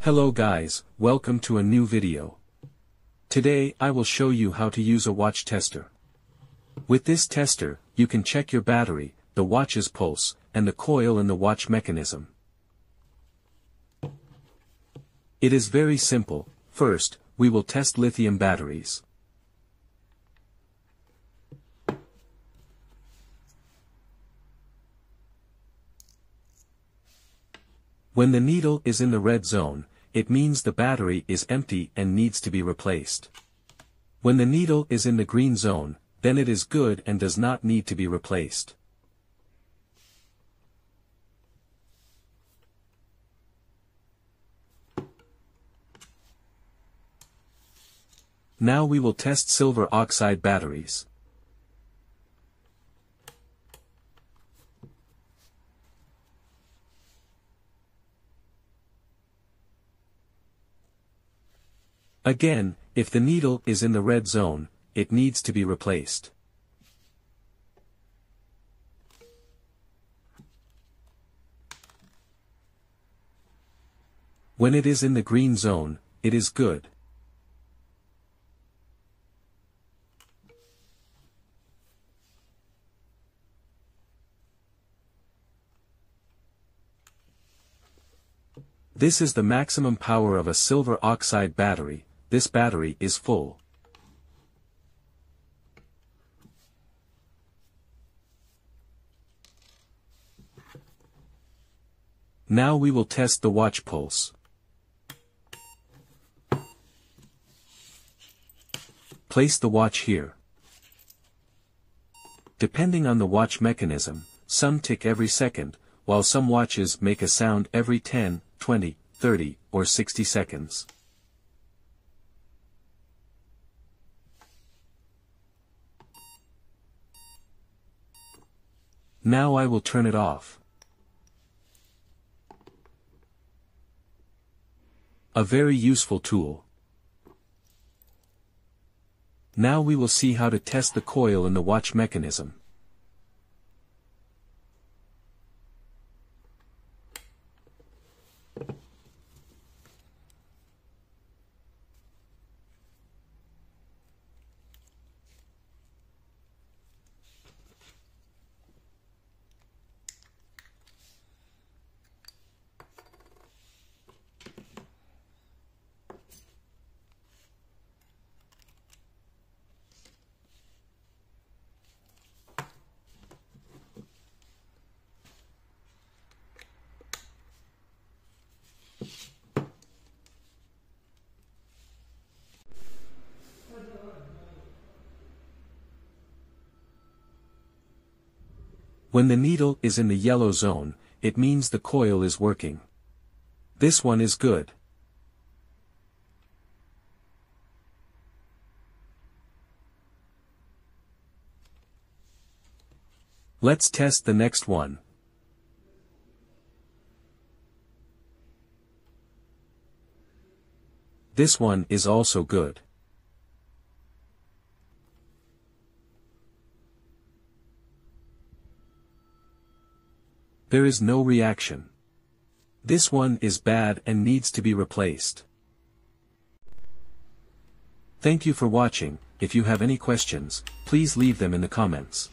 Hello guys, welcome to a new video. Today I will show you how to use a watch tester. With this tester, you can check your battery, the watch's pulse, and the coil in the watch mechanism. It is very simple. First, we will test lithium batteries. When the needle is in the red zone, it means the battery is empty and needs to be replaced. When the needle is in the green zone, then it is good and does not need to be replaced. Now we will test silver oxide batteries. Again, if the needle is in the red zone, it needs to be replaced. When it is in the green zone, it is good. This is the maximum power of a silver oxide battery. This battery is full. Now we will test the watch pulse. Place the watch here. Depending on the watch mechanism, some tick every second, while some watches make a sound every 10, 20, 30, or 60 seconds. Now I will turn it off. A very useful tool. Now we will see how to test the coil in the watch mechanism. When the needle is in the yellow zone, it means the coil is working. This one is good. Let's test the next one. This one is also good. There is no reaction. This one is bad and needs to be replaced. Thank you for watching. If you have any questions, please leave them in the comments.